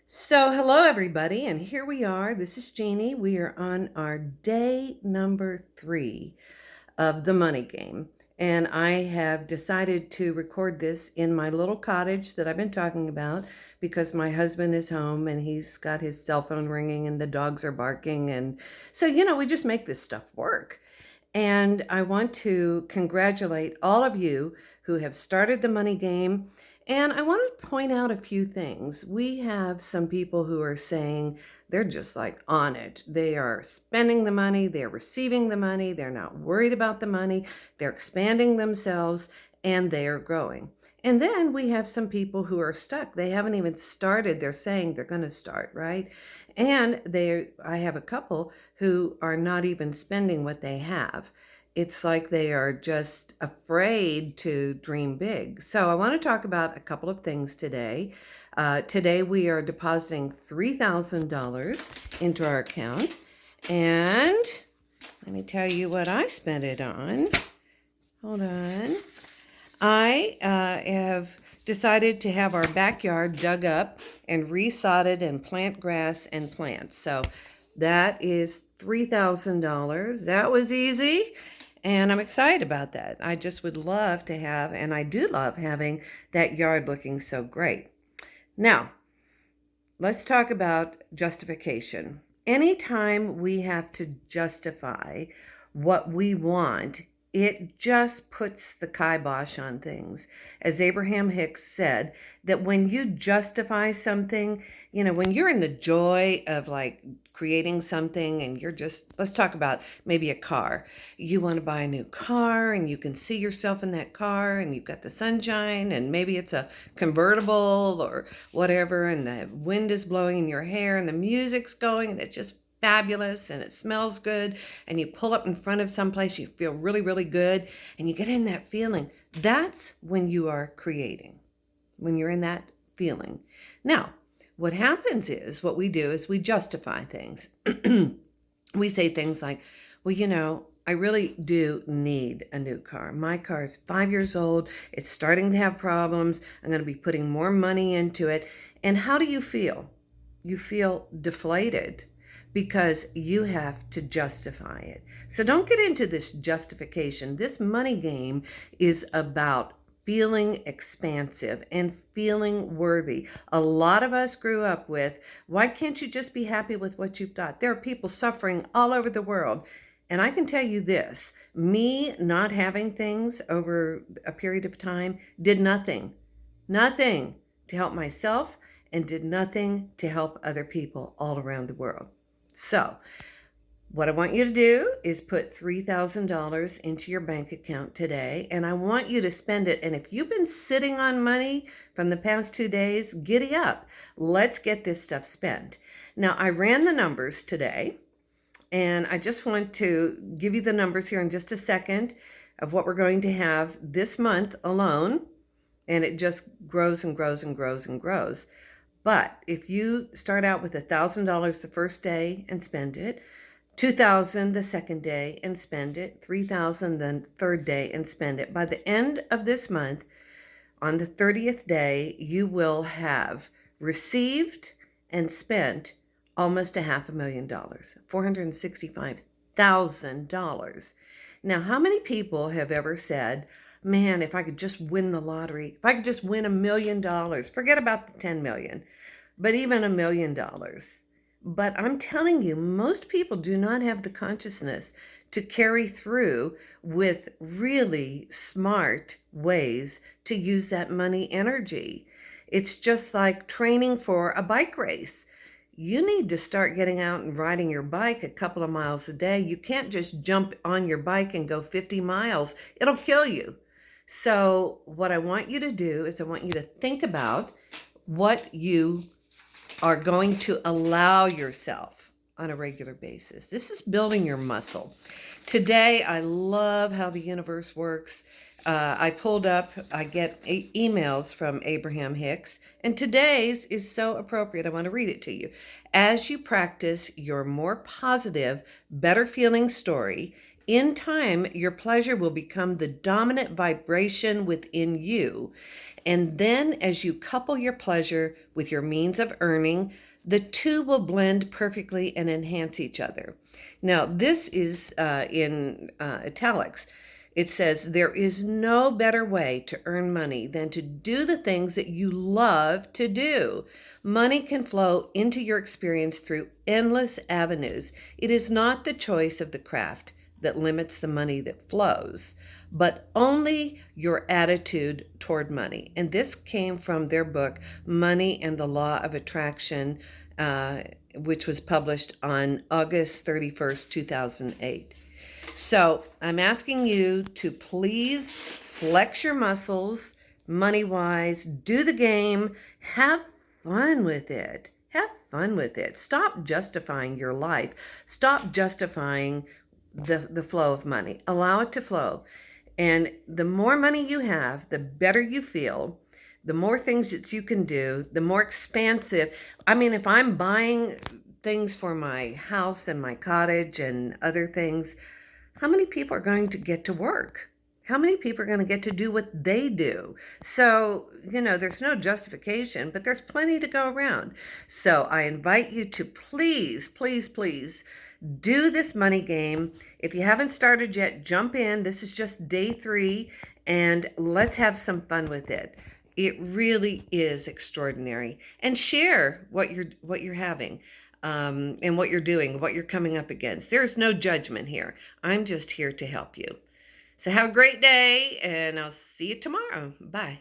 So, hello everybody, and here we are. This is Jeanie. We are on our day number 3 of the money game. And I have decided to record this in my little cottage that I've been talking about because my husband is home and he's got his cell phone ringing and the dogs are barking. And so, we just make this stuff work. And I want to congratulate all of you who have started the money game. And I want to point out a few things. We have some people who are saying they're just like on it. They are spending the money, they're receiving the money, they're not worried about the money, they're expanding themselves, and they are growing. And then we have some people who are stuck. They haven't even started. They're saying they're going to start, right? And I have a couple who are not even spending what they have. It's like they are just afraid to dream big. So I want to talk about a couple of things today. Today we are depositing $3,000 into our account. And let me tell you what I spent it on. Hold on. I have decided to have our backyard dug up and resodded and plant grass and plants. So that is $3,000. That was easy. And I'm excited about that. I just would love to have, and I do love having that yard looking so great. Now, let's talk about justification. Anytime we have to justify what we want, it just puts the kibosh on things. As Abraham Hicks said, that when you justify something, when you're in the joy of like creating something and let's talk about maybe a car. You want to buy a new car and you can see yourself in that car and you've got the sunshine and maybe it's a convertible or whatever and the wind is blowing in your hair and the music's going and it's just fabulous and it smells good and you pull up in front of someplace you feel really, really good and you get in that feeling. That's when you are creating, when you're in that feeling. Now, what happens is what we do is we justify things. We say things like, well, I really do need a new car. My car is 5 years old. It's starting to have problems. I'm going to be putting more money into it. And how do you feel? You feel deflated because you have to justify it. So don't get into this justification. This money game is about feeling expansive and feeling worthy. A lot of us grew up with, why can't you just be happy with what you've got? There are people suffering all over the world. And I can tell you this, me not having things over a period of time did nothing to help myself and did nothing to help other people all around the world. So what I want you to do is put $3,000 into your bank account today, and I want you to spend it. And if you've been sitting on money from the past 2 days, giddy up. Let's get this stuff spent. Now, I ran the numbers today, and I just want to give you the numbers here in just a second of what we're going to have this month alone, and it just grows and grows and grows and grows. But if you start out with $1,000 the first day and spend it, $2,000 the second day and spend it, $3,000 the third day and spend it. By the end of this month, on the 30th day, you will have received and spent almost $500,000, $465,000. Now, how many people have ever said, man, if I could just win the lottery, if I could just win $1 million, forget about the 10 million, but even $1 million. But I'm telling you, most people do not have the consciousness to carry through with really smart ways to use that money energy. It's just like training for a bike race. You need to start getting out and riding your bike a couple of miles a day. You can't just jump on your bike and go 50 miles. It'll kill you. So what I want you to do is I want you to think about what you are going to allow yourself on a regular basis. This is building your muscle. Today, I love how the universe works. I get emails from Abraham Hicks, and today's is so appropriate. I want to read it to you. As you practice your more positive, better feeling story, In time, your pleasure will become the dominant vibration within you. And then, as you couple your pleasure with your means of earning, the two will blend perfectly and enhance each other. Now, this is in italics. It says, there is no better way to earn money than to do the things that you love to do. Money can flow into your experience through endless avenues. It is not the choice of the craft that limits the money that flows, but only your attitude toward money. And this came from their book, Money and the Law of Attraction, which was published on August 31st, 2008. So I'm asking you to please flex your muscles money wise, do the game, have fun with it. Have fun with it. Stop justifying your life. Stop justifying the flow of money. Allow it to flow. And the more money you have, the better you feel, the more things that you can do, the more expansive. I mean, if I'm buying things for my house and my cottage and other things, how many people are going to get to work? How many people are going to get to do what they do? So, there's no justification, but there's plenty to go around. So I invite you to please, please, please do this money game. If you haven't started yet, jump in. This is just day 3, and let's have some fun with it. It really is extraordinary. And share what you're having. And what you're doing, what you're coming up against. There's no judgment here. I'm just here to help you. So have a great day, and I'll see you tomorrow. Bye.